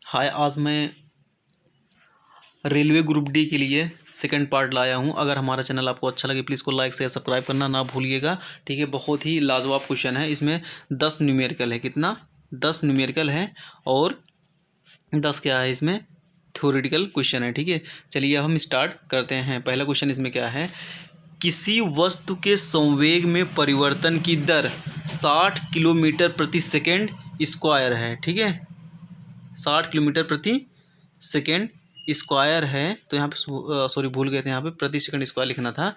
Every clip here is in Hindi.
हाय, आज मैं रेलवे ग्रुप डी के लिए सेकंड पार्ट लाया हूं। अगर हमारा चैनल आपको अच्छा लगे प्लीज़ को लाइक शेयर सब्सक्राइब करना ना भूलिएगा। ठीक है, बहुत ही लाजवाब क्वेश्चन है। इसमें 10 न्यूमेरिकल है। कितना? 10 न्यूमेरिकल है और 10 क्या है इसमें थ्योरेटिकल क्वेश्चन है। ठीक है, चलिए अब हम स्टार्ट करते हैं। पहला क्वेश्चन इसमें क्या है, किसी वस्तु के संवेग में परिवर्तन की दर 60 किलोमीटर प्रति सेकेंड स्क्वायर है। ठीक है, 60 किलोमीटर प्रति सेकेंड स्क्वायर है। तो यहाँ पे सॉरी भूल गए थे, यहाँ पे प्रति सेकंड स्क्वायर लिखना था।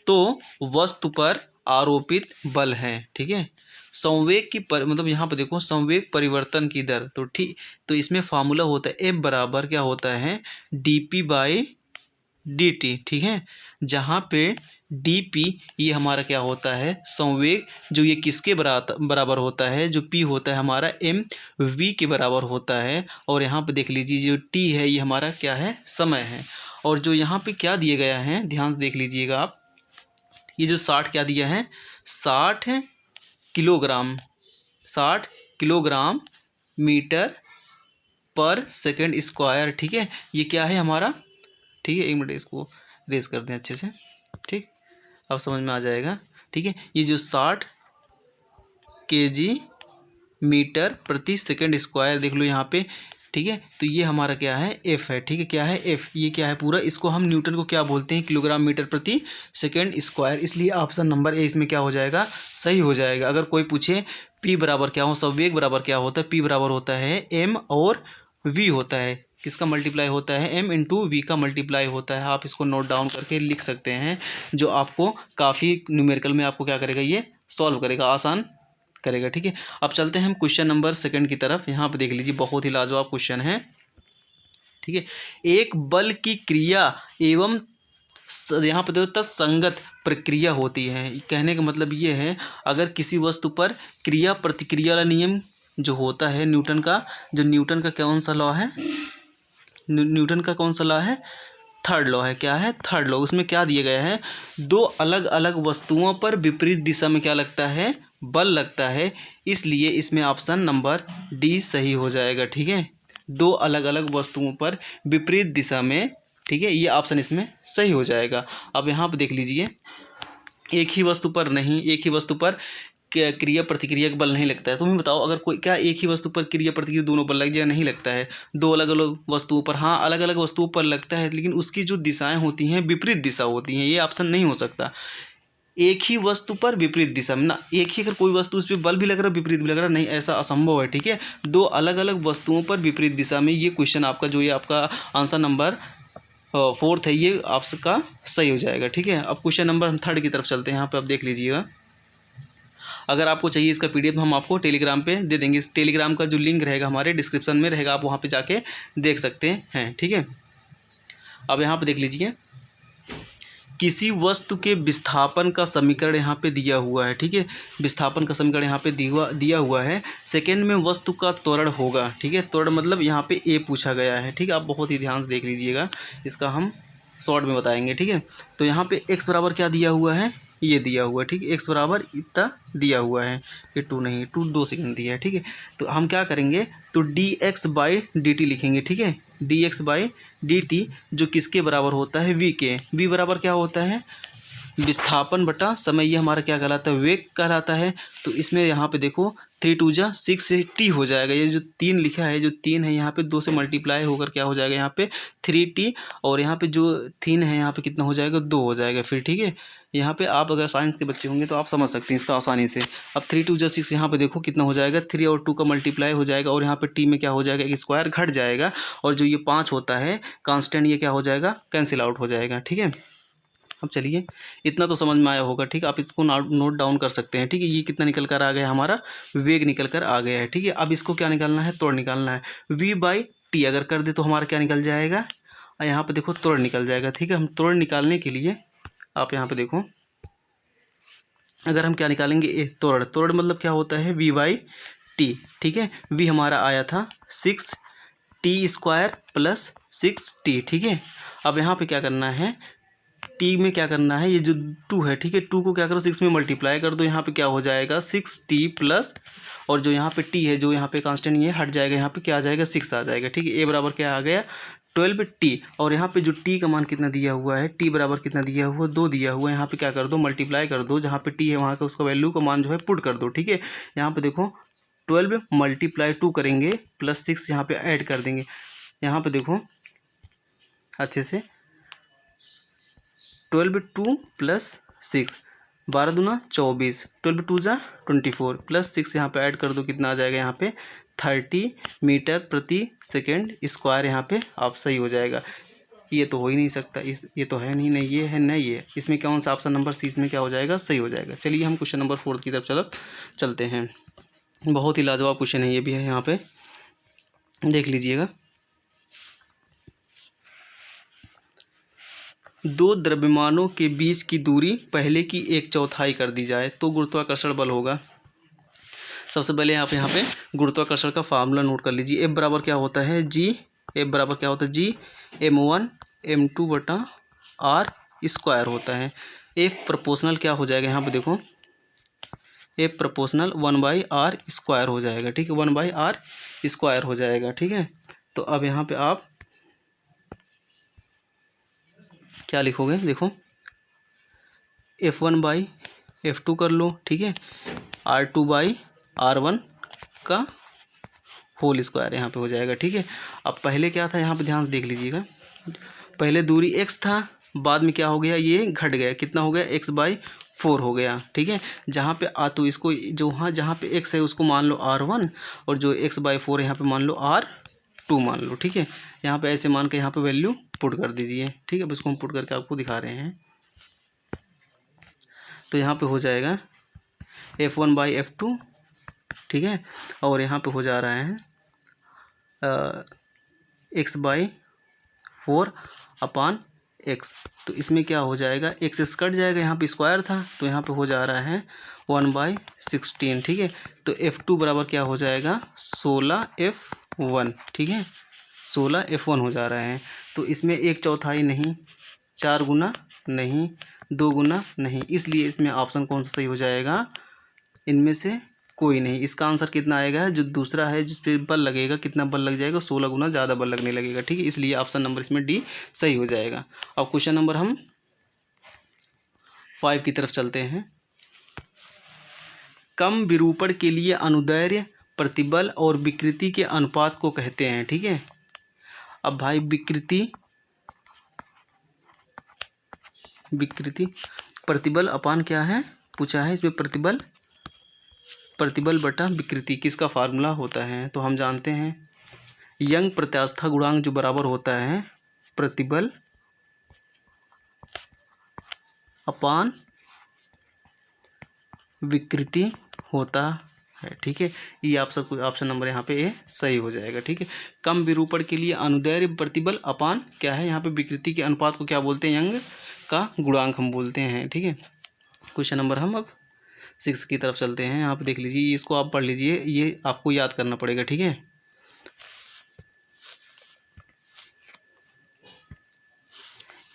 तो वस्तु पर आरोपित बल है। ठीक है, संवेग की मतलब यहाँ पे देखो संवेग परिवर्तन की दर। तो ठीक, तो इसमें फार्मूला होता है F बराबर क्या होता है dp/dt। ठीक है, जहाँ पे dp ये हमारा क्या होता है संवेग, जो ये किसके बराबर होता है, जो p होता है हमारा mv के बराबर होता है। और यहाँ पे देख लीजिए जो t है ये हमारा क्या है समय है। और जो यहाँ पे क्या दिया गया है ध्यान से देख लीजिएगा आप, ये जो 60 क्या दिया है 60 किलोग्राम, 60 किलोग्राम मीटर पर सेकेंड स्क्वायर। ठीक है, ये क्या है हमारा। ठीक है, एक मिनट इसको रेस कर दें अच्छे से। ठीक, अब समझ में आ जाएगा। ठीक है, ये जो 60 kg मीटर प्रति सेकेंड स्क्वायर देख लो यहाँ पे। ठीक है, तो ये हमारा क्या है F है। ठीक है, क्या है F, ये क्या है पूरा, इसको हम न्यूटन को क्या बोलते हैं किलोग्राम मीटर प्रति सेकेंड स्क्वायर। इसलिए ऑप्शन नंबर ए इसमें क्या हो जाएगा सही हो जाएगा। अगर कोई पूछे P बराबर क्या हो, संवेग बराबर क्या होता है, P बराबर होता है M और V होता है, किसका मल्टीप्लाई होता है M इंटू वी का मल्टीप्लाई होता है। आप इसको नोट डाउन करके लिख सकते हैं, जो आपको काफ़ी न्यूमेरिकल में आपको क्या करेगा ये सॉल्व करेगा, आसान करेगा। ठीक है, अब चलते हैं हम क्वेश्चन नंबर सेकंड की तरफ। यहाँ पे देख लीजिए बहुत ही लाजवाब क्वेश्चन है। ठीक है, एक बल की क्रिया एवं यहाँ पे देखो तत्संगत प्रक्रिया होती है। कहने का मतलब ये है, अगर किसी वस्तु पर क्रिया प्रतिक्रिया वाला नियम जो होता है न्यूटन का, जो न्यूटन का कौन सा लॉ है, न्यूटन का कौन सा लॉ है, थर्ड लॉ है। क्या है थर्ड लॉ। उसमें क्या दिया गया है, दो अलग अलग वस्तुओं पर विपरीत दिशा में क्या लगता है बल लगता है। इसलिए इसमें ऑप्शन नंबर डी सही हो जाएगा। ठीक है, दो अलग अलग वस्तुओं पर विपरीत दिशा में। ठीक है, ये ऑप्शन इसमें सही हो जाएगा। अब यहाँ पर देख लीजिए, एक ही वस्तु पर नहीं, एक ही वस्तु पर क्रिया प्रतिक्रिया का बल नहीं लगता है। तुम्हें बताओ, अगर कोई क्या एक ही वस्तु पर क्रिया प्रतिक्रिया दोनों पर लग जाए, नहीं लगता है। दो अलग अलग वस्तुओं पर, हाँ अलग अलग वस्तुओं पर लगता है, लेकिन उसकी जो दिशाएं होती हैं विपरीत दिशा होती हैं। ये ऑप्शन नहीं हो सकता। एक ही वस्तु पर विपरीत दिशा में ना, एक ही अगर कोई वस्तु उस पर बल भी लग रहा है विपरीत भी लग रहा है, नहीं, ऐसा असंभव है। ठीक है, दो अलग अलग वस्तुओं पर विपरीत दिशा में, ये क्वेश्चन आपका जो ये आपका आंसर नंबर फोर्थ है, ये आपका सही हो जाएगा। ठीक है, अब क्वेश्चन नंबर हम थर्ड की तरफ चलते हैं। यहाँ पे आप देख लीजिएगा, अगर आपको चाहिए इसका PDF हम आपको टेलीग्राम पे दे देंगे। इस टेलीग्राम का जो लिंक रहेगा हमारे डिस्क्रिप्शन में रहेगा, आप वहाँ पे जाके देख सकते हैं। ठीक है, अब यहाँ पे देख लीजिए, किसी वस्तु के विस्थापन का समीकरण यहाँ पे दिया हुआ है। ठीक है, विस्थापन का समीकरण यहाँ पे दिया हुआ है। सेकेंड में वस्तु का त्वरण होगा। ठीक है, त्वरण मतलब यहाँ पे ए पूछा गया है। ठीक है, आप बहुत ही ध्यान से देख लीजिएगा, इसका हम शॉर्ट में बताएंगे। ठीक है, तो यहाँ पे x बराबर क्या दिया हुआ है, ये दिया हुआ है। ठीक है, x बराबर इतना दिया हुआ है, ये 2 नहीं 2 सेकंड दिया है। ठीक है, तो हम क्या करेंगे, तो dx/dt लिखेंगे। ठीक है, dx/dt जो किसके बराबर होता है v के। v बराबर क्या होता है विस्थापन बटा समय, ये हमारा क्या कहलाता है वेग कहलाता है। तो इसमें यहाँ पे देखो 3 2 जा 6 से t हो जाएगा। ये जो 3 लिखा है, जो 3 है यहाँ पे 2 से मल्टीप्लाई होकर क्या हो जाएगा यहाँ पे 3t, और यहाँ पे जो 3 है यहाँ पे कितना हो जाएगा 2 हो जाएगा फिर। ठीक है, यहाँ पे आप अगर साइंस के बच्चे होंगे तो आप समझ सकते हैं इसका आसानी से। अब 3 2 जा 6 यहाँ पे देखो कितना हो जाएगा, 3 और 2 का मल्टीप्लाई हो जाएगा, और यहाँ पे t में क्या हो जाएगा एक स्क्वायर घट जाएगा, और जो ये 5 होता है कांस्टेंट, ये क्या हो जाएगा कैंसिल आउट हो जाएगा। ठीक है, अब चलिए इतना तो समझ में आया होगा। ठीक, आप इसको नोट डाउन कर सकते हैं। ठीक है, ये कितना निकल कर आ गया हमारा वेग निकल कर आ गया है। ठीक है, अब इसको क्या निकालना है त्वरण निकालना है। v/t अगर कर दे तो हमारा क्या निकल जाएगा, यहाँ पे देखो त्वरण निकल जाएगा। ठीक है, हम त्वरण निकालने के लिए आप यहाँ पे देखो, अगर हम क्या निकालेंगे त्वरण मतलब क्या होता है v/t। ठीक है, v हमारा आया था 6t² + 6t। ठीक है, अब यहाँ पे क्या करना है टी में क्या करना है, ये जो 2 है, ठीक है, 2 को क्या करो 6 में मल्टीप्लाई कर दो। यहाँ पे क्या हो जाएगा 6t प्लस, और जो यहाँ पे t है, जो यहाँ पे कांस्टेंट ये हट जाएगा, यहाँ पे क्या आ जाएगा 6 आ जाएगा, ठीक है। ए बराबर क्या आ गया 12t, और यहाँ पे जो t का मान कितना दिया हुआ है, t बराबर कितना दिया हुआ 2 दिया हुआ है। यहाँ पे क्या कर दो मल्टीप्लाई कर दो, जहाँ पे t है वहाँ का उसका वैल्यू का मान जो है पुट कर दो, ठीक है। यहाँ पे देखो 12 मल्टीप्लाई 2 करेंगे प्लस 6 यहाँ पे ऐड कर देंगे। यहाँ पे देखो अच्छे से 12 2 प्लस 6, 12 दूना 24, 12 2 जा 24 प्लस 6 यहाँ पे ऐड कर दो, कितना आ जाएगा यहाँ पे 30 मीटर प्रति सेकेंड स्क्वायर। यहाँ पे आप सही हो जाएगा। ये तो हो ही नहीं सकता, ये तो है नहीं, ये है नहीं, ये इसमें कौन सा ऑप्शन नंबर सी इसमें क्या हो जाएगा सही हो जाएगा। चलिए हम क्वेश्चन नंबर 4 की तरफ चलते हैं। बहुत ही लाजवाब क्वेश्चन है ये भी है, यहाँ पे देख लीजिएगा। दो द्रव्यमानों के बीच की दूरी पहले की 1/4 कर दी जाए तो गुरुत्वाकर्षण बल होगा। सबसे पहले आप यहाँ पे गुरुत्वाकर्षण का फार्मूला नोट कर लीजिए। एफ बराबर क्या होता है जी, एफ बराबर क्या होता है जी m1 m2 बटा r स्क्वायर होता है। एफ प्रोपोर्शनल क्या हो जाएगा, यहाँ पे देखो एफ प्रोपोर्शनल 1/r स्क्वायर हो जाएगा, ठीक है, 1/r स्क्वायर हो जाएगा, ठीक है। तो अब यहाँ पे आप क्या लिखोगे, देखो f1/f2 कर लो, ठीक है, r2/r1 का होल स्क्वायर यहाँ पे हो जाएगा, ठीक है। अब पहले क्या था, यहाँ पे ध्यान से देख लीजिएगा, पहले दूरी x था, बाद में क्या हो गया ये घट गया, कितना हो गया x/4 हो गया, ठीक है। जहाँ पे तो इसको जो हाँ जहाँ पे x है उसको मान लो r1, और जो x/4 यहाँ पे मान लो r2 मान लो, ठीक है। यहाँ पे ऐसे मान के यहाँ पे वैल्यू पुट कर दीजिए, ठीक है। अब इसको हम पुट करके आपको दिखा रहे हैं। तो यहाँ पे हो जाएगा f1/f2, ठीक है, और यहाँ पे हो जा रहा है x/4 अपान x। तो इसमें क्या हो जाएगा x कट जाएगा, यहाँ पे स्क्वायर था तो यहाँ पे हो जा रहा है 1/16, ठीक है। तो f2 बराबर क्या हो जाएगा 16f1, ठीक है, 16f1 हो जा रहा है। तो इसमें 1/4 नहीं, 4 गुना नहीं, 2 गुना नहीं, इसलिए इसमें ऑप्शन कौन सा सही हो जाएगा, इनमें से कोई नहीं। इसका आंसर कितना आएगा, जो दूसरा है जिस पे बल लगेगा, कितना बल लग जाएगा 16 गुना ज़्यादा बल लगने लगेगा, ठीक है। इसलिए ऑप्शन नंबर इसमें डी सही हो जाएगा। अब क्वेश्चन नंबर हम 5 की तरफ चलते हैं। कम विरूपण के लिए अनुदैर्ध्य प्रतिबल और विकृति के अनुपात को कहते हैं, ठीक है। अब भाई विकृति प्रतिबल अपान क्या है पूछा है, इसमें प्रतिबल बटा विकृति किसका फार्मूला होता है, तो हम जानते हैं यंग प्रत्यास्था गुणांक जो बराबर होता है प्रतिबल अपान विकृति होता है, ठीक है। ये आप सब ऑप्शन नंबर यहाँ पे ए सही हो जाएगा, ठीक है। कम विरूपण के लिए अनुदैर्ध्य प्रतिबल अपान क्या है, यहाँ पे विकृति के अनुपात को क्या बोलते हैं, यंग का गुणांक हम बोलते हैं, ठीक है। क्वेश्चन नंबर हम अब 6 की तरफ चलते हैं। यहाँ पे देख लीजिए, इसको आप पढ़ लीजिए, ये आपको याद करना पड़ेगा, ठीक है।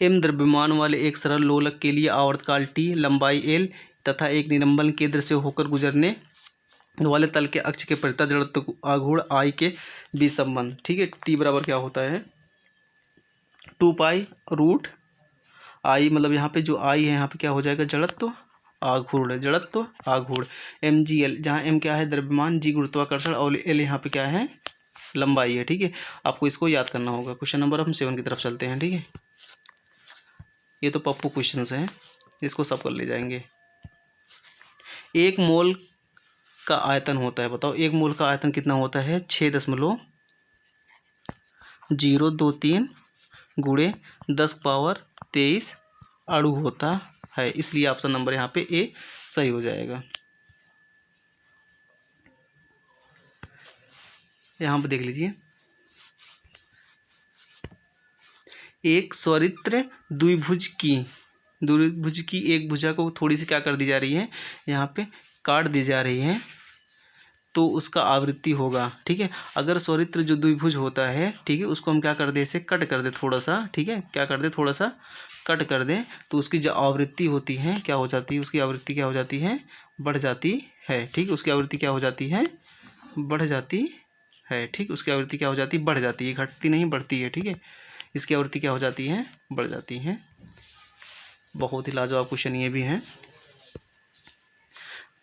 m द्रव्यमान वाले एक सरल लोलक के लिए आवर्तकाल t, लंबाई l तथा एक निलंबन केंद्र से होकर गुजरने वाले तल के अक्ष के परितः जड़त्व आघूर्ण I के बीच संबंध, ठीक है। t बराबर क्या होता है 2π रूट I, मतलब यहाँ पे जो I है यहाँ पे क्या हो जाएगा जड़त्व आघूर्ण, जड़त्व आघूर्ण mgl, जहाँ m क्या है द्रव्यमान, g गुरुत्वाकर्षण और l यहाँ पे क्या है लंबाई है, ठीक है। आपको इसको याद करना होगा। क्वेश्चन नंबर हम 7 की तरफ चलते हैं, ठीक है। ये तो पप्पू क्वेश्चंस हैं, इसको सब कर ले जाएंगे। 1 मोल का आयतन होता है, बताओ 1 मोल का आयतन कितना होता है 6.023 गुणे 10⁻23 अणु होता है, इसलिए ऑप्शन नंबर यहाँ पे ए सही हो जाएगा। यहाँ पे देख लीजिए, एक स्वरित्र द्विभुज की एक भुजा को थोड़ी सी क्या कर दी जा रही है, यहाँ पे काट दी जा रही है, तो उसका आवृत्ति होगा, ठीक है। अगर सौरित्र जो द्विभुज होता है, ठीक है, उसको हम क्या कर दें, इसे कट कर दें थोड़ा सा, ठीक है, क्या कर दें, थोड़ा सा कट कर दें, तो उसकी जो आवृत्ति होती है क्या हो जाती है, उसकी आवृत्ति क्या हो जाती है, बढ़ जाती है, ठीक। उसकी आवृत्ति क्या हो जाती है, बढ़ जाती है, ठीक। उसकी आवृत्ति क्या हो जाती है, बढ़ जाती है, घटती नहीं बढ़ती है, ठीक है। इसकी आवृत्ति क्या हो जाती है, बढ़ जाती है। बहुत ही लाजवाब क्वेश्चन ये भी है।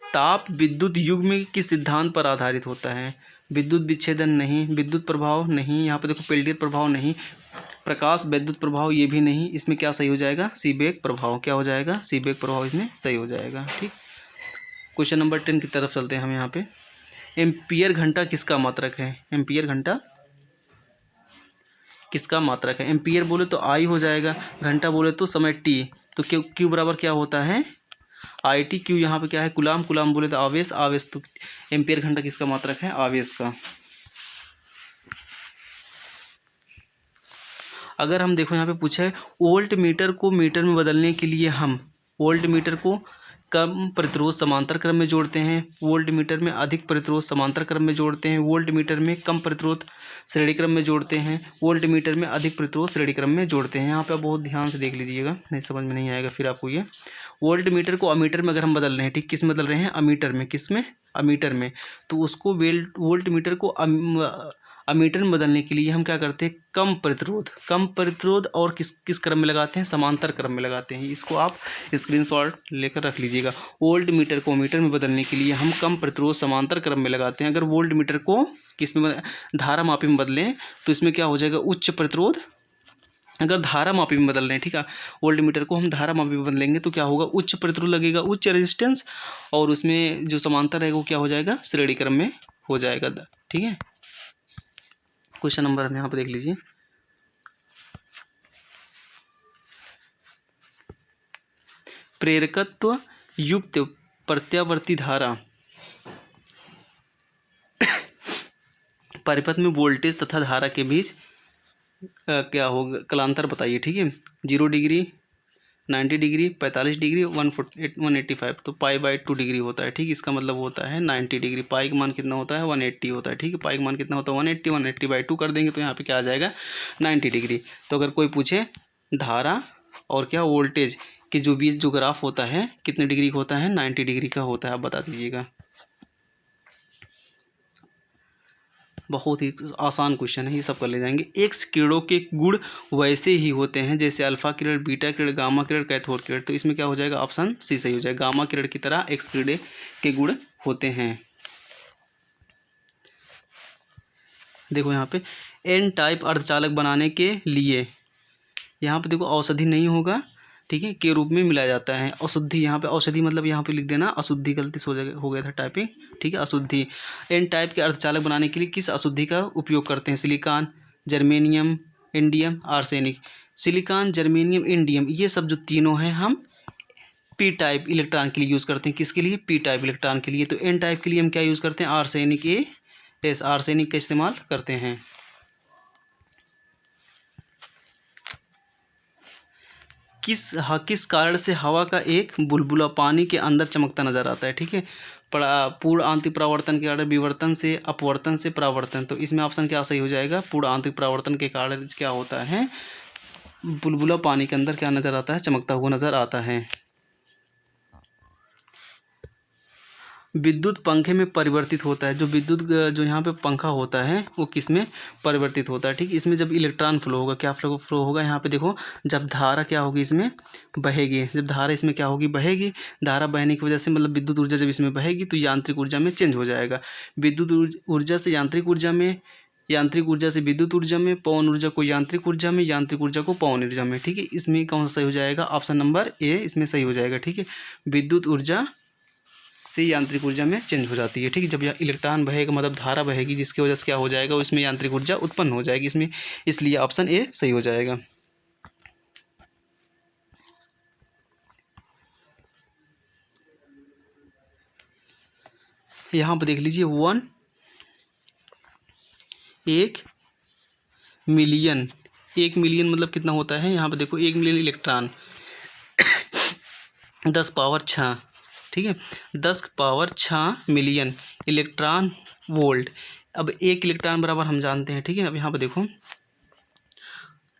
ताप विद्युत युग्म किस सिद्धांत पर आधारित होता है? विद्युत विच्छेदन नहीं, विद्युत प्रभाव नहीं, यहाँ पे देखो पेल्टियर प्रभाव नहीं, प्रकाश विद्युत प्रभाव ये भी नहीं। इसमें क्या सही हो जाएगा, सीबेक प्रभाव। क्या हो जाएगा, सीबेक प्रभाव इसमें सही हो जाएगा, ठीक। क्वेश्चन नंबर 10 की तरफ चलते हैं हम यहाँ पे। एम्पियर घंटा किसका मात्रक है? एम्पियर घंटा किसका मात्रक है? एम्पियर बोले तो आई हो जाएगा, घंटा बोले तो समय टी, तो क्यू बराबर क्या होता है, आई टी। क्यू यहाँ पे क्या है, गुलाम, गुलाम बोले तो आवेश, आवेश, तो एम्पियर घंटा किसका मात्रक है, आवेश का। अगर हम देखो यहाँ पे पूछा है वोल्ट मीटर को मीटर में बदलने के लिए हम वोल्ट मीटर को कम प्रतिरोध समांतर क्रम में जोड़ते हैं, वोल्ट मीटर में अधिक प्रतिरोध समांतर क्रम में जोड़ते हैं, वोल्ट मीटर में कम प्रतिरोध श्रेणी क्रम में जोड़ते हैं, वोल्ट मीटर में अधिक प्रतिरोध श्रेणी क्रम में जोड़ते हैं। यहाँ पे आप बहुत ध्यान से देख लीजिएगा, नहीं समझ में नहीं आएगा फिर आपको ये। वोल्ट मीटर को अमीटर में अगर हम बदल रहे हैं, ठीक, किस में बदल रहे हैं, अमीटर में, किस में, अमीटर में, तो उसको वोल्ट मीटर को अमीटर में बदलने के लिए हम क्या करते हैं, कम प्रतिरोध और किस क्रम में लगाते हैं, समांतर क्रम में लगाते हैं। इसको आप स्क्रीनशॉट लेकर रख लीजिएगा। वोल्ट मीटर को मीटर में बदलने के लिए हम कम प्रतिरोध समांतर क्रम में लगाते हैं। अगर वोल्ट मीटर को किस में, धारा मापी में बदलें तो इसमें क्या हो जाएगा, उच्च प्रतिरोध। अगर धारा मापी में बदल रहे हैं, ठीक है, वोल्ट मीटर को हम धारा मापी में बदलेंगे तो क्या होगा, उच्च प्रतिरोध लगेगा, उच्च रेजिस्टेंस, और उसमें जो समांतर रहेगा वो क्या हो जाएगा, श्रेणी क्रम में हो जाएगा, ठीक है। क्वेश्चन नंबर हम यहाँ पर देख लीजिए। प्रेरकत्व युक्त प्रत्यावर्ती धारा परिपथ में वोल्टेज तथा धारा के बीच क्या होगा, कलांतर बताइए, ठीक है। 0 डिग्री, 90 डिग्री, 45 डिग्री, 185, तो π/2 डिग्री होता है, ठीक। इसका मतलब होता है 90 डिग्री। पाई का मान कितना होता है, 180 होता है, ठीक है। पाई का मान कितना होता है, 180, 180/2 कर देंगे तो यहाँ पे क्या आ जाएगा, 90 डिग्री। तो अगर कोई पूछे धारा और क्या वोल्टेज के जो बीच जो ग्राफ होता है कितने डिग्री का होता है, 90 डिग्री का होता है, आप बता दीजिएगा। बहुत ही आसान क्वेश्चन है, ये सब कर ले जाएंगे। एक्स किरणों के गुण वैसे ही होते हैं जैसे अल्फा किरण, बीटा किरण, गामा किरण, कैथोड किरण, तो इसमें क्या हो जाएगा, ऑप्शन सी सही हो जाएगा। गामा किरण की तरह एक्स किरण के गुण होते हैं। देखो यहाँ पे एन टाइप अर्धचालक बनाने के लिए यहाँ पे देखो औषधि नहीं होगा, ठीक है, के रूप में मिलाया जाता है। अशुद्धि, यहाँ पे औषधि मतलब यहाँ पे लिख देना अशुद्धि, गलती से हो गया था टाइपिंग, ठीक है, अशुद्धि। एन टाइप के अर्धचालक बनाने के लिए किस अशुद्धि का उपयोग करते हैं, silicon, germanium, indium, arsenic. Silicon, germanium, indium, ये सब जो तीनों हैं हम पी टाइप इलेक्ट्रॉन के लिए यूज़ करते हैं। किसके लिए, पी टाइप इलेक्ट्रॉन के लिए। तो एन टाइप के लिए हम क्या यूज़ करते हैं, आर्सेनिक, आर्सेनिक का इस्तेमाल करते हैं। किस कारण से हवा का एक बुलबुला पानी के अंदर चमकता नजर आता है, ठीक है। पूर्ण आंतरिक परावर्तन के कारण, विवर्तन से, अपवर्तन से, परावर्तन। तो इसमें ऑप्शन क्या सही हो जाएगा, पूर्ण आंतरिक परावर्तन के कारण क्या होता है, बुलबुला पानी के अंदर क्या नजर आता है, चमकता हुआ नजर आता है। विद्युत पंखे में परिवर्तित होता है, जो विद्युत जो यहाँ पे पंखा होता है वो किस में परिवर्तित होता है, ठीक। इसमें जब इलेक्ट्रॉन फ्लो होगा, क्या फ्लो होगा, यहाँ पे देखो जब धारा क्या होगी इसमें बहेगी, जब धारा इसमें क्या होगी, बहेगी, धारा बहने की वजह से मतलब विद्युत ऊर्जा जब इसमें बहेगी तो यांत्रिक ऊर्जा में चेंज हो जाएगा। विद्युत ऊर्जा से यांत्रिक ऊर्जा में, यांत्रिक ऊर्जा से विद्युत ऊर्जा में, पवन ऊर्जा को यांत्रिक ऊर्जा में, यांत्रिक ऊर्जा को पवन ऊर्जा में, ठीक है। इसमें कौन सा सही हो जाएगा, ऑप्शन नंबर ए इसमें सही हो जाएगा, ठीक है। विद्युत ऊर्जा से यांत्रिक ऊर्जा में चेंज हो जाती है, ठीक है। जब यह इलेक्ट्रॉन बहेगा मतलब धारा बहेगी जिसकी वजह से क्या हो जाएगा, उसमें यांत्रिक ऊर्जा उत्पन्न हो जाएगी इसमें, इसलिए ऑप्शन ए सही हो जाएगा। यहाँ पर देख लीजिए 1 मिलियन, 1 मिलियन मतलब कितना होता है, यहाँ पर देखो 1 मिलियन इलेक्ट्रॉन 10 पावर 6, ठीक है, 10 पावर 6 मिलियन इलेक्ट्रॉन वोल्ट। अब 1 इलेक्ट्रॉन बराबर हम जानते हैं, ठीक है। अब यहाँ पर देखो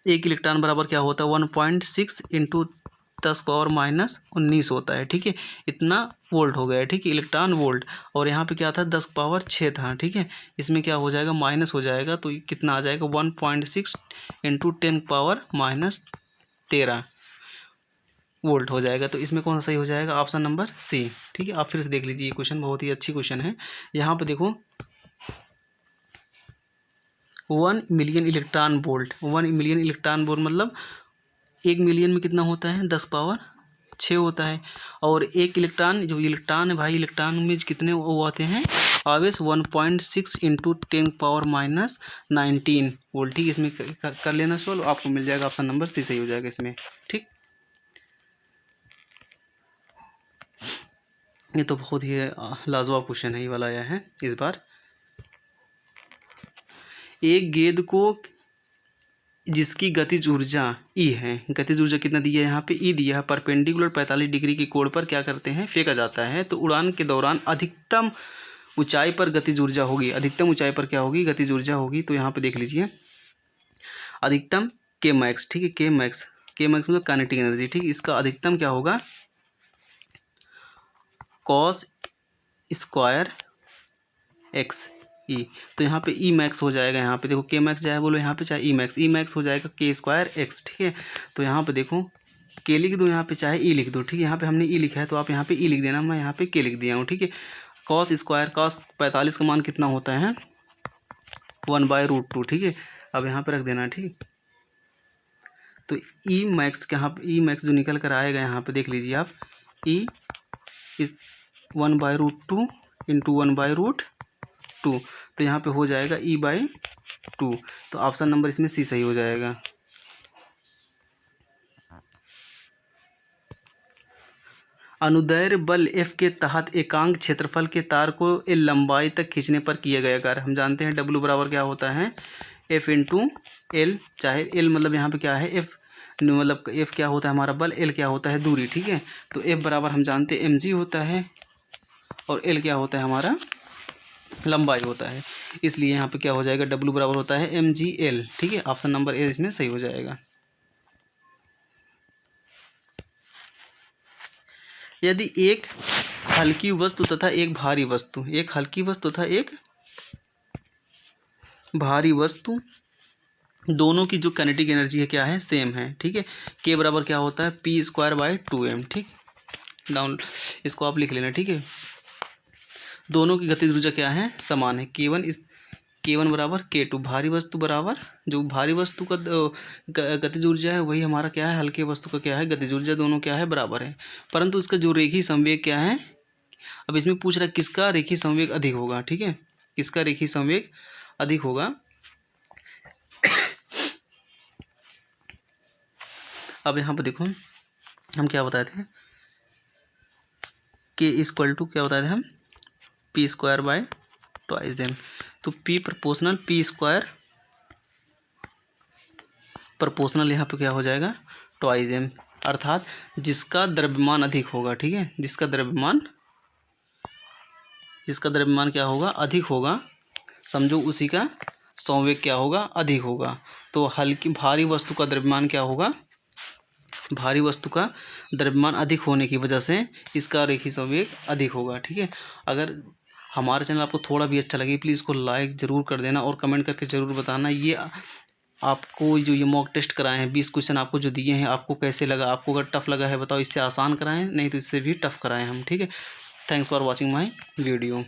1 इलेक्ट्रॉन बराबर क्या होता है 1.6 इंटू 10⁻⁻19 होता है, ठीक है। इतना वोल्ट हो गया है, ठीक है, इलेक्ट्रॉन वोल्ट। और यहाँ पे क्या था 10⁻6 था, ठीक है। इसमें क्या हो जाएगा माइनस हो जाएगा, तो ये कितना आ जाएगा 1.6 इंटू 10⁻13 वोल्ट हो जाएगा। तो इसमें कौन सा सही हो जाएगा, ऑप्शन नंबर सी, ठीक है। आप फिर से देख लीजिए, ये क्वेश्चन बहुत ही अच्छी क्वेश्चन है। यहाँ पे देखो 1 million electron volt, 1 million electron volt मतलब 1 मिलियन में कितना होता है 10⁻6 होता है। और 1 इलेक्ट्रॉन, जो इलेक्ट्रॉन है भाई, इलेक्ट्रॉन में कितने वो आते हैं आवेश 1.6 इंटू 10⁻⁻19 वोल्ट, ठीक। इसमें कर लेना सॉल्व, आपको मिल जाएगा ऑप्शन नंबर सी सही हो जाएगा इसमें, ठीक। ये तो बहुत ही लाजवाब क्वेश्चन है, ये वाला आया है इस बार। एक गेंद को जिसकी गतिज ऊर्जा ई है, गतिज ऊर्जा कितना दिया है यहाँ पे ई दिया है, परपेंडिकुलर 45 डिग्री के कोण पर क्या करते हैं फेंका जाता है। तो उड़ान के दौरान अधिकतम ऊंचाई पर गतिज ऊर्जा होगी, अधिकतम ऊंचाई पर क्या होगी गतिज ऊर्जा होगी। तो यहाँ पे देख लीजिए अधिकतम के मैक्स, ठीक है, के मैक्स मतलब काइनेटिक एनर्जी, ठीक। इसका अधिकतम क्या होगा कॉस स्क्वायर एक्स ई। तो यहाँ पे ई मैक्स हो जाएगा, यहाँ पे देखो के मैक्स चाहे बोलो यहाँ पे चाहे ई मैक्स हो जाएगा के स्क्वायर एक्स, ठीक है। तो यहाँ पे देखो के लिख दो, यहाँ पे चाहे ई लिख दो, ठीक है। यहाँ पे हमने ई लिखा है तो आप यहाँ पे ई लिख देना, मैं यहाँ पे के लिख दिया हूँ, ठीक है। कॉस स्क्वायर कॉस 45 का मान कितना होता है 1/√2, ठीक है। अब यहाँ पे रख देना, ठीक। तो ई मैक्स यहाँ पे ई मैक्स जो निकल कर आएगा यहाँ पे देख लीजिए आप, ई इस 1/√2 इंटू 1/√2, तो यहाँ पे हो जाएगा E/2। तो ऑप्शन नंबर इसमें सी सही हो जाएगा। अनुदैर्ध्य बल F के तहत एकांक क्षेत्रफल के तार को L लंबाई तक खींचने पर किया गया कार्य। हम जानते हैं W बराबर क्या होता है F इंटू एल, चाहे L मतलब यहाँ पे क्या है F मतलब F क्या होता है हमारा बल, L क्या होता है दूरी, ठीक है। तो F बराबर हम जानते हैं mg होता है और L क्या होता है हमारा लंबाई होता है। इसलिए यहाँ पे क्या हो जाएगा W बराबर होता है mgl, ठीक है। ऑप्शन नंबर ए इसमें सही हो जाएगा। यदि एक हल्की वस्तु तथा एक भारी वस्तु, एक हल्की वस्तु तथा एक भारी वस्तु दोनों की जो काइनेटिक एनर्जी है क्या है सेम है, ठीक है। के बराबर क्या होता है p²/2m, ठीक। डाउन इसको आप लिख लेना, ठीक है। दोनों की गतिज ऊर्जा क्या है समान है, K1 बराबर K2। भारी वस्तु बराबर जो भारी वस्तु का गतिज ऊर्जा है वही हमारा क्या है हल्के वस्तु का क्या है गतिज ऊर्जा, दोनों क्या है बराबर है। परंतु इसका जो रेखीय संवेग क्या है, अब इसमें पूछ रहा है किसका रेखीय संवेग अधिक होगा, ठीक है, किसका रेखीय संवेग अधिक होगा। अब यहाँ पर देखो हम क्या बताए थे K = क्या बताए थे हम p²/2m। तो P प्रोपोर्शनल यहाँ पे क्या हो जाएगा 2m, अर्थात जिसका द्रव्यमान अधिक होगा, ठीक है, जिसका द्रव्यमान क्या होगा अधिक होगा, समझो उसी का संवेग क्या होगा अधिक होगा। तो हल्की भारी वस्तु का द्रव्यमान क्या होगा, भारी वस्तु का द्रव्यमान अधिक होने की वजह से इसका रेखीय संवेग अधिक होगा, ठीक है। अगर हमारा चैनल आपको थोड़ा भी अच्छा लगे प्लीज़ इसको लाइक ज़रूर कर देना और कमेंट करके ज़रूर बताना ये आपको जो ये मॉक टेस्ट कराए हैं 20 क्वेश्चन आपको जो दिए हैं आपको कैसे लगा। आपको अगर टफ़ लगा है बताओ इससे आसान कराएं, नहीं तो इससे भी टफ़ कराएं हम, ठीक है। Thanks for watching my video.